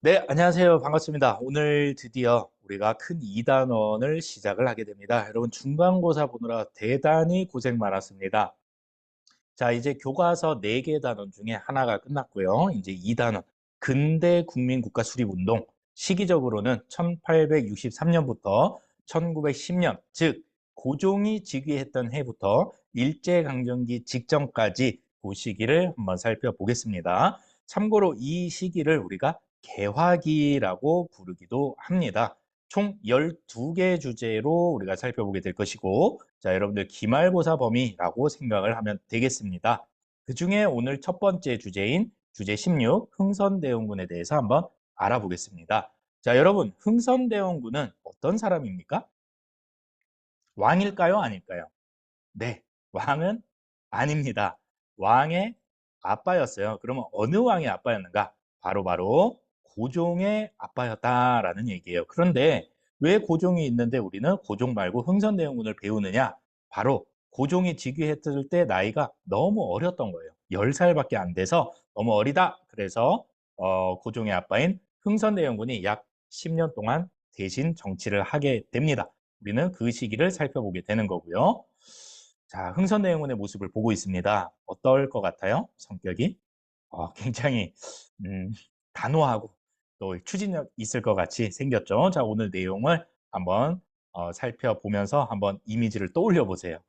네, 안녕하세요. 반갑습니다. 오늘 드디어 우리가 큰 2단원을 시작을 하게 됩니다. 여러분, 중간고사 보느라 대단히 고생 많았습니다. 자, 이제 교과서 4개 단원 중에 하나가 끝났고요. 이제 2단원, 근대 국민국가 수립운동. 시기적으로는 1863년부터 1910년, 즉, 고종이 즉위했던 해부터 일제강점기 직전까지 그 시기를 한번 살펴보겠습니다. 참고로 이 시기를 우리가 개화기라고 부르기도 합니다. 총 12개 주제로 우리가 살펴보게 될 것이고, 자, 여러분들 기말고사 범위라고 생각을 하면 되겠습니다. 그중에 오늘 첫 번째 주제인 주제 16, 흥선대원군에 대해서 한번 알아보겠습니다. 자, 여러분, 흥선대원군은 어떤 사람입니까? 왕일까요? 아닐까요? 네, 왕은 아닙니다. 왕의 아빠였어요. 그러면 어느 왕의 아빠였는가? 바로 고종의 아빠였다라는 얘기예요. 그런데 왜 고종이 있는데 우리는 고종 말고 흥선대원군을 배우느냐? 바로 고종이 즉위했을 때 나이가 너무 어렸던 거예요. 10살밖에 안 돼서 너무 어리다. 그래서 고종의 아빠인 흥선대원군이 약 10년 동안 대신 정치를 하게 됩니다. 우리는 그 시기를 살펴보게 되는 거고요. 자, 흥선대원군의 모습을 보고 있습니다. 어떨 것 같아요? 성격이? 굉장히 음, 단호하고 또 추진력 있을 것 같이 생겼죠. 자, 오늘 내용을 한번 살펴보면서 한번 이미지를 떠올려 보세요.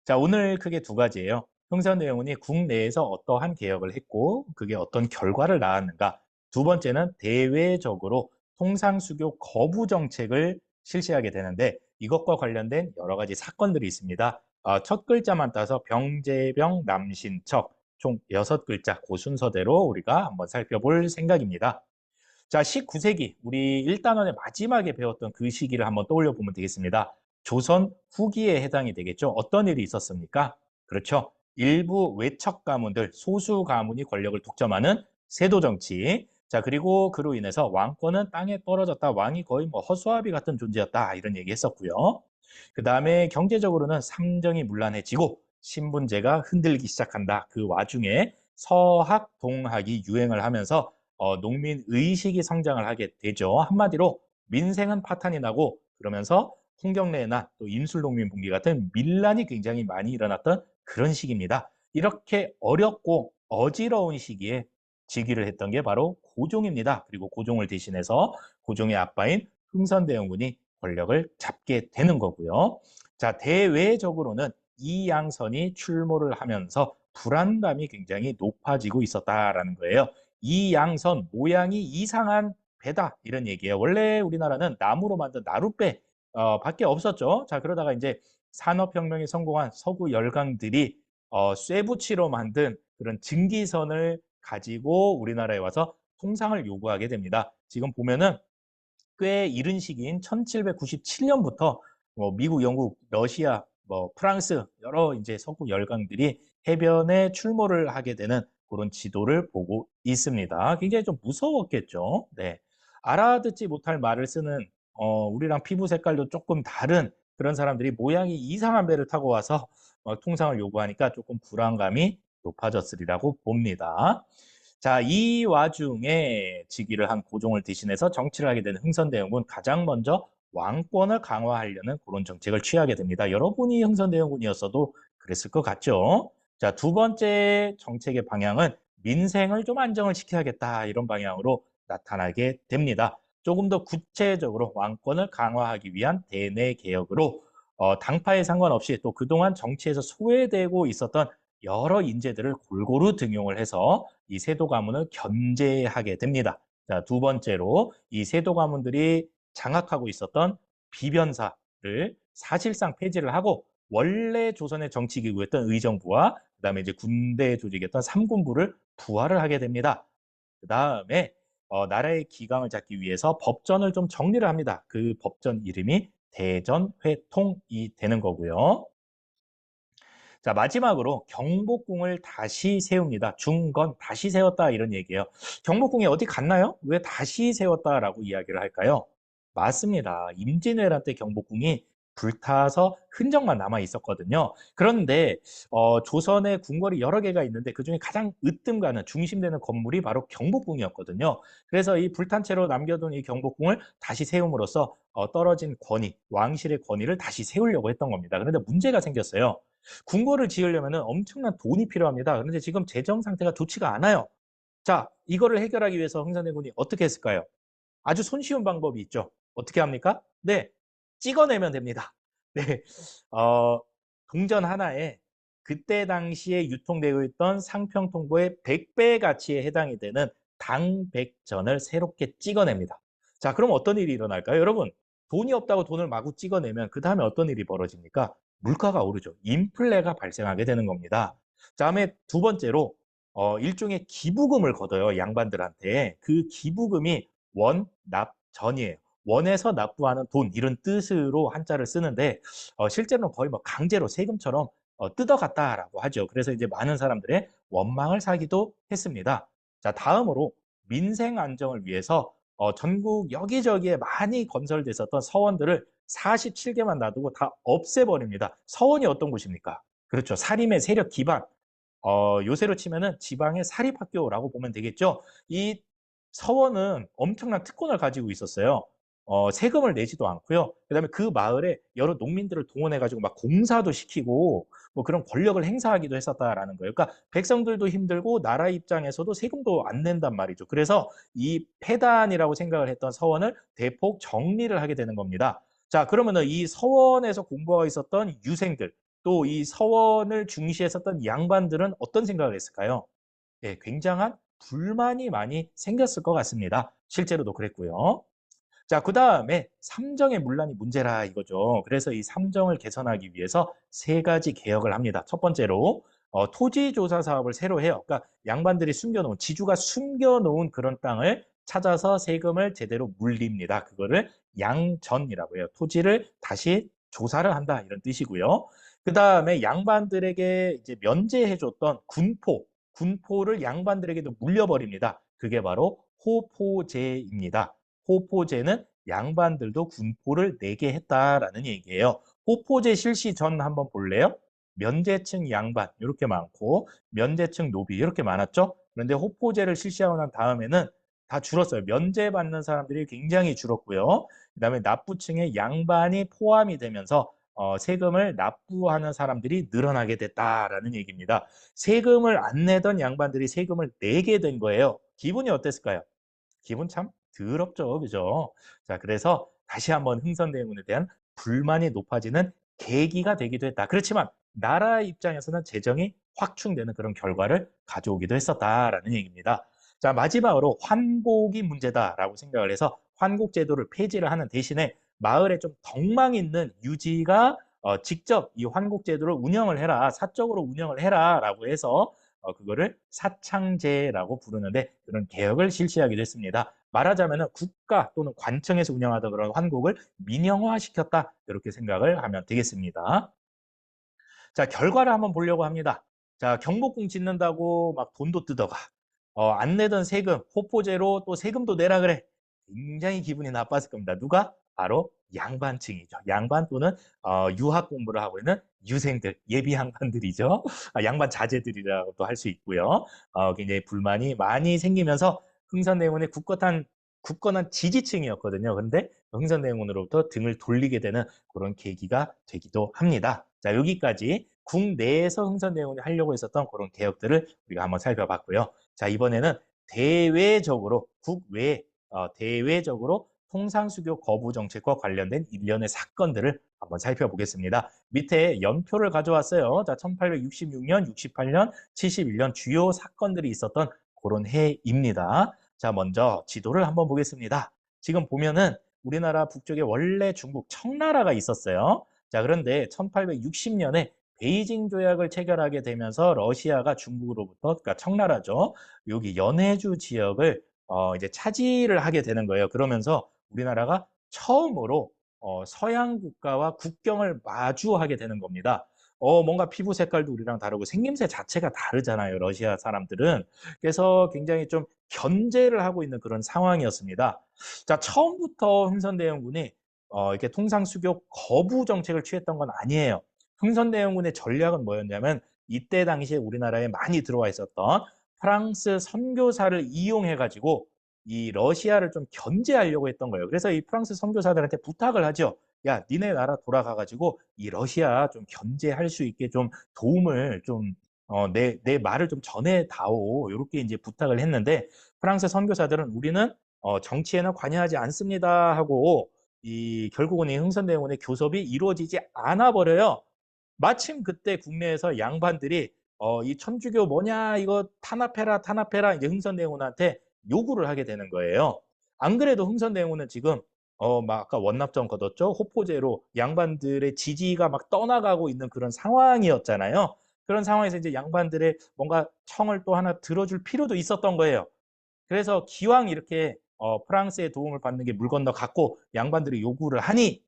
자, 오늘 크게 두 가지예요. 흥선대원군이 국내에서 어떠한 개혁을 했고 그게 어떤 결과를 낳았는가. 두 번째는 대외적으로 통상수교 거부 정책을 실시하게 되는데 이것과 관련된 여러 가지 사건들이 있습니다. 첫 글자만 따서 병제병 남신척 총 6글자 그 순서대로 우리가 한번 살펴볼 생각입니다. 자, 19세기 우리 1단원의 마지막에 배웠던 그 시기를 한번 떠올려 보면 되겠습니다. 조선 후기에 해당이 되겠죠. 어떤 일이 있었습니까? 그렇죠. 일부 외척 가문들, 소수 가문이 권력을 독점하는 세도 정치. 자, 그리고 그로 인해서 왕권은 땅에 떨어졌다. 왕이 거의 뭐 허수아비 같은 존재였다. 이런 얘기 했었고요. 그 다음에 경제적으로는 삼정이 문란해지고 신분제가 흔들기 시작한다. 그 와중에 서학, 동학이 유행을 하면서 농민 의식이 성장을 하게 되죠. 한마디로 민생은 파탄이 나고 그러면서 홍경래나 또 인술농민분기 같은 밀란이 굉장히 많이 일어났던 그런 시기입니다. 이렇게 어렵고 어지러운 시기에 즉위를 했던 게 바로 고종입니다. 그리고 고종을 대신해서 고종의 아빠인 흥선대원군이 권력을 잡게 되는 거고요. 자, 대외적으로는 이양선이 출몰을 하면서 불안감이 굉장히 높아지고 있었다라는 거예요. 이 양선 모양이 이상한 배다 이런 얘기예요. 원래 우리나라는 나무로 만든 나룻배 밖에 없었죠. 자, 그러다가 이제 산업혁명에 성공한 서구 열강들이 쇠붙이로 만든 그런 증기선을 가지고 우리나라에 와서 통상을 요구하게 됩니다. 지금 보면은 꽤 이른 시기인 1797년부터 뭐 미국, 영국, 러시아, 뭐 프랑스 여러 이제 서구 열강들이 해변에 출몰을 하게 되는 그런 지도를 보고 있습니다. 굉장히 좀 무서웠겠죠. 네. 알아듣지 못할 말을 쓰는 우리랑 피부 색깔도 조금 다른 그런 사람들이 모양이 이상한 배를 타고 와서 통상을 요구하니까 조금 불안감이 높아졌으리라고 봅니다. 자, 이 와중에 즉위를 한 고종을 대신해서 정치를 하게 되는 흥선대원군 가장 먼저 왕권을 강화하려는 그런 정책을 취하게 됩니다. 여러분이 흥선대원군이었어도 그랬을 것 같죠? 자, 두 번째 정책의 방향은 민생을 좀 안정을 시켜야겠다 이런 방향으로 나타나게 됩니다. 조금 더 구체적으로 왕권을 강화하기 위한 대내 개혁으로 당파에 상관없이 또 그동안 정치에서 소외되고 있었던 여러 인재들을 골고루 등용을 해서 이 세도 가문을 견제하게 됩니다. 자, 두 번째로 이 세도 가문들이 장악하고 있었던 비변사를 사실상 폐지를 하고 원래 조선의 정치기구였던 의정부와 그다음에 이제 군대 조직이었던 삼군부를 부활을 하게 됩니다. 그다음에 나라의 기강을 잡기 위해서 법전을 좀 정리를 합니다. 그 법전 이름이 대전회통이 되는 거고요. 자, 마지막으로 경복궁을 다시 세웁니다. 중건 다시 세웠다 이런 얘기예요. 경복궁이 어디 갔나요? 왜 다시 세웠다라고 이야기를 할까요? 맞습니다. 임진왜란 때 경복궁이 불타서 흔적만 남아 있었거든요. 그런데 조선의 궁궐이 여러 개가 있는데 그중에 가장 으뜸가는 중심되는 건물이 바로 경복궁이었거든요. 그래서 이 불탄 채로 남겨둔 이 경복궁을 다시 세움으로써 떨어진 권위, 왕실의 권위를 다시 세우려고 했던 겁니다. 그런데 문제가 생겼어요. 궁궐을 지으려면 엄청난 돈이 필요합니다. 그런데 지금 재정 상태가 좋지가 않아요. 자, 이거를 해결하기 위해서 흥선대군이 어떻게 했을까요? 아주 손쉬운 방법이 있죠. 어떻게 합니까? 네, 찍어내면 됩니다. 네, 어, 동전 하나에 그때 당시에 유통되고 있던 상평통보의 100배 가치에 해당이 되는 당백전을 새롭게 찍어냅니다. 자, 그럼 어떤 일이 일어날까요? 여러분, 돈이 없다고 돈을 마구 찍어내면 그 다음에 어떤 일이 벌어집니까? 물가가 오르죠. 인플레가 발생하게 되는 겁니다. 다음에 두 번째로 일종의 기부금을 걷어요. 양반들한테. 그 기부금이 원, 납, 전이에요. 원에서 납부하는 돈 이런 뜻으로 한자를 쓰는데 실제로는 거의 뭐 강제로 세금처럼 뜯어갔다라고 하죠. 그래서 이제 많은 사람들의 원망을 사기도 했습니다. 자, 다음으로 민생 안정을 위해서 전국 여기저기에 많이 건설됐었던 서원들을 47개만 놔두고 다 없애버립니다. 서원이 어떤 곳입니까? 그렇죠. 사림의 세력 기반. 요새로 치면은 지방의 사립학교라고 보면 되겠죠. 이 서원은 엄청난 특권을 가지고 있었어요. 세금을 내지도 않고요. 그다음에 그 마을에 여러 농민들을 동원해가지고 막 공사도 시키고 뭐 그런 권력을 행사하기도 했었다라는 거예요. 그러니까 백성들도 힘들고 나라 입장에서도 세금도 안 낸단 말이죠. 그래서 이 폐단이라고 생각을 했던 서원을 대폭 정리를 하게 되는 겁니다. 자, 그러면은 이 서원에서 공부하고 있었던 유생들, 또 이 서원을 중시했었던 양반들은 어떤 생각을 했을까요? 예, 굉장한 불만이 많이 생겼을 것 같습니다. 실제로도 그랬고요. 자, 그다음에 삼정의 문란이 문제라 이거죠. 그래서 이 삼정을 개선하기 위해서 세 가지 개혁을 합니다. 첫 번째로 토지 조사 사업을 새로 해요. 그러니까 양반들이 숨겨놓은 지주가 숨겨놓은 그런 땅을 찾아서 세금을 제대로 물립니다. 그거를 양전이라고 해요. 토지를 다시 조사를 한다 이런 뜻이고요. 그다음에 양반들에게 이제 면제해줬던 군포를 양반들에게도 물려버립니다. 그게 바로 호포제입니다. 호포제는 양반들도 군포를 내게 했다라는 얘기예요. 호포제 실시 전 한번 볼래요? 면제층 양반 이렇게 많고 면제층 노비 이렇게 많았죠. 그런데 호포제를 실시하고 난 다음에는 다 줄었어요. 면제받는 사람들이 굉장히 줄었고요. 그다음에 납부층의 양반이 포함이 되면서 세금을 납부하는 사람들이 늘어나게 됐다라는 얘기입니다. 세금을 안 내던 양반들이 세금을 내게 된 거예요. 기분이 어땠을까요? 기분 참 더럽죠. 그죠? 자, 그래서 다시 한번 흥선대원군에 대한 불만이 높아지는 계기가 되기도 했다. 그렇지만 나라 입장에서는 재정이 확충되는 그런 결과를 가져오기도 했었다라는 얘기입니다. 자, 마지막으로 환곡이 문제다라고 생각을 해서 환곡 제도를 폐지를 하는 대신에 마을에 좀 덕망 있는 유지가 직접 이 환곡 제도를 운영을 해라, 사적으로 운영을 해라라고 해서 그거를 사창제라고 부르는데 그런 개혁을 실시하기도 했습니다. 말하자면 국가 또는 관청에서 운영하던 그런 환국을 민영화시켰다. 이렇게 생각을 하면 되겠습니다. 자, 결과를 한번 보려고 합니다. 자, 경복궁 짓는다고 막 돈도 뜯어가. 안 내던 세금, 호포제로 또 세금도 내라 그래. 굉장히 기분이 나빴을 겁니다. 누가? 바로 양반층이죠. 양반 또는 유학 공부를 하고 있는 유생들, 예비 양반들이죠. 양반 자제들이라고도 할 수 있고요. 굉장히 불만이 많이 생기면서 흥선대원의 굳건한 지지층이었거든요. 그런데 흥선대원으로부터 등을 돌리게 되는 그런 계기가 되기도 합니다. 자, 여기까지 국내에서 흥선대원이 하려고 했었던 그런 개혁들을 우리가 한번 살펴봤고요. 자, 이번에는 대외적으로 국외 대외적으로 통상수교 거부 정책과 관련된 일련의 사건들을 한번 살펴보겠습니다. 밑에 연표를 가져왔어요. 자, 1866년, 68년, 71년 주요 사건들이 있었던 그런 해입니다. 자, 먼저 지도를 한번 보겠습니다. 지금 보면은 우리나라 북쪽에 원래 중국 청나라가 있었어요. 자, 그런데 1860년에 베이징 조약을 체결하게 되면서 러시아가 중국으로부터, 그러니까 청나라죠. 여기 연해주 지역을 이제 차지를 하게 되는 거예요. 그러면서 우리나라가 처음으로 서양 국가와 국경을 마주하게 되는 겁니다. 뭔가 피부 색깔도 우리랑 다르고 생김새 자체가 다르잖아요. 러시아 사람들은. 그래서 굉장히 좀 견제를 하고 있는 그런 상황이었습니다. 자, 처음부터 흥선대원군이 이렇게 통상수교 거부 정책을 취했던 건 아니에요. 흥선대원군의 전략은 뭐였냐면 이때 당시에 우리나라에 많이 들어와 있었던 프랑스 선교사를 이용해 가지고 이 러시아를 좀 견제하려고 했던 거예요. 그래서 이 프랑스 선교사들한테 부탁을 하죠. 야, 니네 나라 돌아가 가지고 이 러시아 좀 견제할 수 있게 좀 도움을 좀 내 말을 좀 전해다오. 요렇게 이제 부탁을 했는데 프랑스 선교사들은 우리는 정치에는 관여하지 않습니다 하고 이 결국은 이 흥선대원군의 교섭이 이루어지지 않아 버려요. 마침 그때 국내에서 양반들이 이 천주교 뭐냐 이거 탄압해라 탄압해라 이제 흥선대원군한테 요구를 하게 되는 거예요. 안 그래도 흥선대원군은 지금 막 아까 원납정 거뒀죠. 호포제로 양반들의 지지가 막 떠나가고 있는 그런 상황이었잖아요. 그런 상황에서 이제 양반들의 뭔가 청을 또 하나 들어줄 필요도 있었던 거예요. 그래서 기왕 이렇게 프랑스의 도움을 받는 게 물 건너 갔고 양반들이 요구를 하니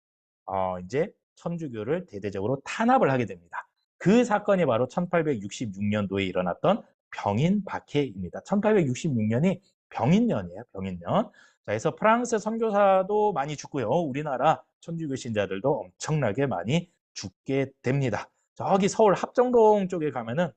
이제 천주교를 대대적으로 탄압을 하게 됩니다. 그 사건이 바로 1866년도에 일어났던 병인박해입니다. 1866년이 병인년이에요. 병인년. 자, 그래서 프랑스 선교사도 많이 죽고요. 우리나라 천주교 신자들도 엄청나게 많이 죽게 됩니다. 저기 서울 합정동 쪽에 가면은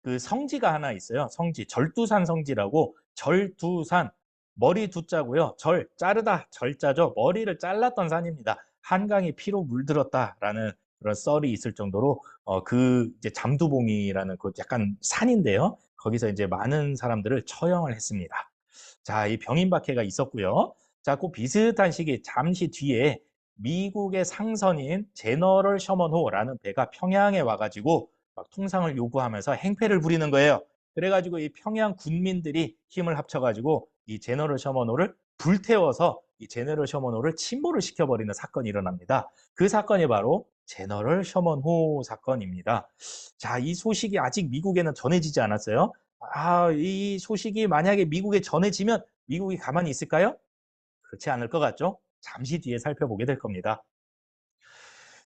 그 성지가 하나 있어요. 성지, 절두산 성지라고. 절두산, 머리 두자고요. 절, 자르다, 절자죠. 머리를 잘랐던 산입니다. 한강이 피로 물들었다라는 그런 썰이 있을 정도로 그 이제 잠두봉이라는 그 약간 산인데요. 거기서 이제 많은 사람들을 처형을 했습니다. 자, 이 병인박해가 있었고요. 자, 그 비슷한 시기 잠시 뒤에 미국의 상선인 제너럴 셔먼호라는 배가 평양에 와가지고 막 통상을 요구하면서 행패를 부리는 거예요. 그래가지고 이 평양 군민들이 힘을 합쳐가지고 이 제너럴 셔먼호를 불태워서 이 제너럴 셔먼호를 침몰을 시켜버리는 사건이 일어납니다. 그 사건이 바로 제너럴 셔먼호 사건입니다. 자, 이 소식이 아직 미국에는 전해지지 않았어요. 이 소식이 만약에 미국에 전해지면 미국이 가만히 있을까요? 그렇지 않을 것 같죠? 잠시 뒤에 살펴보게 될 겁니다.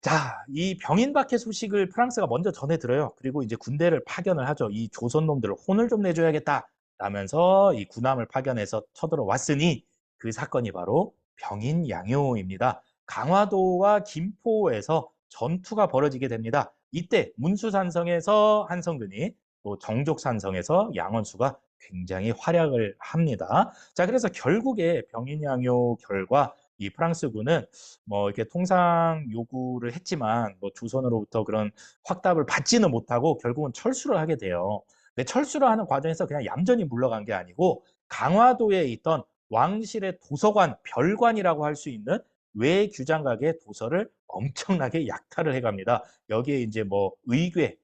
자, 이 병인박해 소식을 프랑스가 먼저 전해 들어요. 그리고 이제 군대를 파견을 하죠. 이 조선 놈들을 혼을 좀 내줘야겠다. 라면서 이 군함을 파견해서 쳐들어왔으니 그 사건이 바로 병인양요입니다. 강화도와 김포에서 전투가 벌어지게 됩니다. 이때 문수산성에서 한성근이 또 정족산성에서 양원수가 굉장히 활약을 합니다. 자, 그래서 결국에 병인양요 결과 이 프랑스군은 뭐 이렇게 통상 요구를 했지만 뭐 조선으로부터 그런 확답을 받지는 못하고 결국은 철수를 하게 돼요. 근데 철수를 하는 과정에서 그냥 얌전히 물러간 게 아니고 강화도에 있던 왕실의 도서관, 별관이라고 할 수 있는 외규장각의 도서를 엄청나게 약탈을 해갑니다. 여기에 이제 뭐 의궤,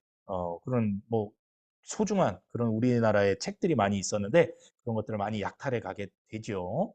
그런 뭐 소중한 그런 우리나라의 책들이 많이 있었는데 그런 것들을 많이 약탈해 가게 되죠.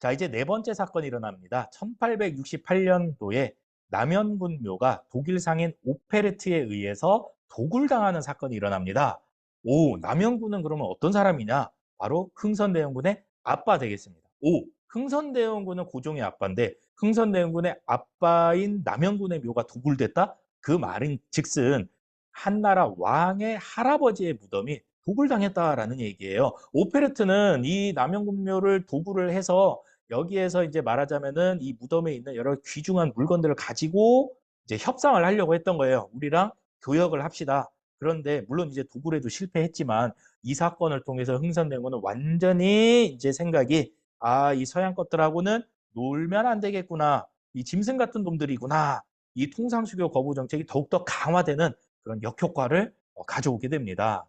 자, 이제 네 번째 사건이 일어납니다. 1868년도에 남연군 묘가 독일 상인 오페르트에 의해서 도굴당하는 사건이 일어납니다. 오, 남연군은 그러면 어떤 사람이냐? 바로 흥선대원군의 아빠 되겠습니다. 오, 흥선대원군은 고종의 아빠인데 흥선대원군의 아빠인 남연군의 묘가 도굴됐다? 그 말인 즉슨 한나라 왕의 할아버지의 무덤이 도굴당했다라는 얘기예요. 오페르트는 이 남연군 묘를 도굴을 해서 여기에서 이제 말하자면은 이 무덤에 있는 여러 귀중한 물건들을 가지고 이제 협상을 하려고 했던 거예요. 우리랑 교역을 합시다. 그런데 물론 이제 도굴에도 실패했지만 이 사건을 통해서 흥선대원군은 완전히 이제 생각이 이 서양 것들하고는 놀면 안 되겠구나. 이 짐승 같은 놈들이구나. 이 통상수교 거부 정책이 더욱더 강화되는 그런 역효과를 가져오게 됩니다.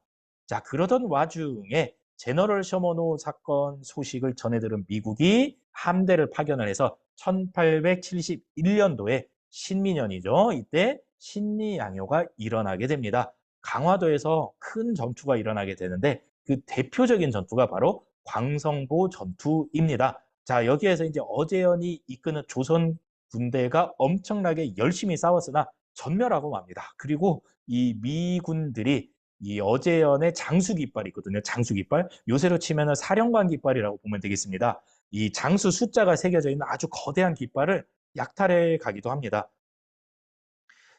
자, 그러던 와중에 제너럴 셔먼호 사건 소식을 전해 들은 미국이 함대를 파견을 해서 1871년도에 신민년이죠. 이때 신리양요가 일어나게 됩니다. 강화도에서 큰 전투가 일어나게 되는데 그 대표적인 전투가 바로 광성보 전투입니다. 자, 여기에서 이제 어제연이 이끄는 조선 군대가 엄청나게 열심히 싸웠으나 전멸하고 맙니다. 그리고 이 미군들이 이 어제연의 장수 깃발이 있거든요. 장수 깃발. 요새로 치면은 사령관 깃발이라고 보면 되겠습니다. 이 장수 숫자가 새겨져 있는 아주 거대한 깃발을 약탈해 가기도 합니다.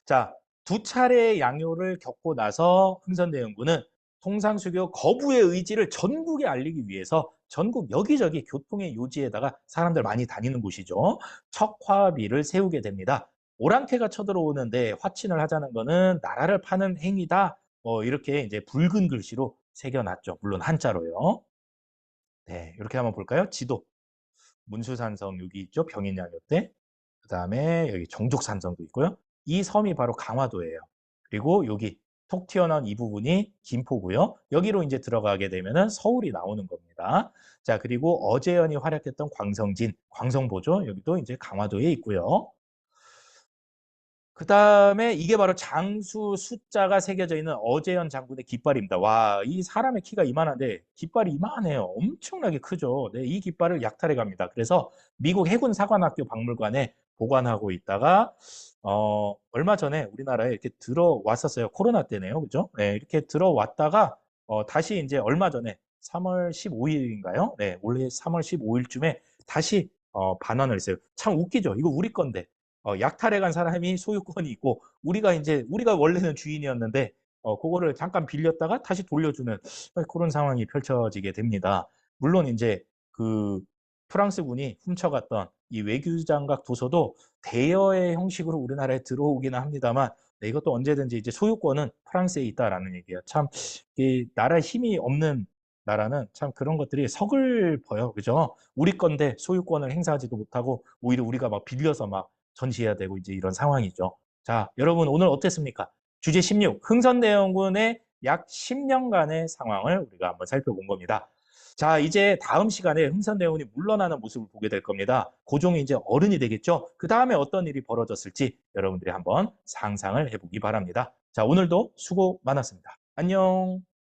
자, 두 차례의 양요를 겪고 나서 흥선대원군은 통상수교 거부의 의지를 전국에 알리기 위해서 전국 여기저기 교통의 요지에다가 사람들 많이 다니는 곳이죠. 척화비를 세우게 됩니다. 오랑캐가 쳐들어오는데 화친을 하자는 거는 나라를 파는 행위다. 이렇게 이제 붉은 글씨로 새겨놨죠. 물론 한자로요. 네, 이렇게 한번 볼까요? 지도. 문수산성 여기 있죠. 병인양요대. 그다음에 여기 정족산성도 있고요. 이 섬이 바로 강화도예요. 그리고 여기 톡 튀어나온 이 부분이 김포고요. 여기로 이제 들어가게 되면은 서울이 나오는 겁니다. 자, 그리고 어재현이 활약했던 광성진, 광성보죠. 여기도 이제 강화도에 있고요. 그다음에 이게 바로 장수 숫자가 새겨져 있는 어재현 장군의 깃발입니다. 와, 이 사람의 키가 이만한데 깃발이 이만해요. 엄청나게 크죠. 네, 이 깃발을 약탈해 갑니다. 그래서 미국 해군 사관학교 박물관에 보관하고 있다가 얼마 전에 우리나라에 이렇게 들어왔었어요. 코로나 때네요. 그죠? 네, 이렇게 들어왔다가 다시 이제 얼마 전에 3월 15일인가요? 네, 올해 3월 15일쯤에 다시 반환을 했어요. 참 웃기죠. 이거 우리 건데. 약탈해 간 사람이 소유권이 있고 우리가 원래는 주인이었는데 그거를 잠깐 빌렸다가 다시 돌려주는 그런 상황이 펼쳐지게 됩니다. 물론 이제 그 프랑스군이 훔쳐갔던 이 외교장각 도서도 대여의 형식으로 우리나라에 들어오기는 합니다만 네, 이것도 언제든지 이제 소유권은 프랑스에 있다라는 얘기예요. 참 이 나라에 힘이 없는 나라는 참 그런 것들이 서글퍼요. 그죠? 우리 건데 소유권을 행사하지도 못하고 오히려 우리가 막 빌려서 막 전시해야 되고 이제 이런 상황이죠. 자, 여러분 오늘 어땠습니까? 주제 16, 흥선대원군의 약 10년간의 상황을 우리가 한번 살펴본 겁니다. 자, 이제 다음 시간에 흥선대원군이 물러나는 모습을 보게 될 겁니다. 고종이 이제 어른이 되겠죠? 그 다음에 어떤 일이 벌어졌을지 여러분들이 한번 상상을 해보기 바랍니다. 자, 오늘도 수고 많았습니다. 안녕.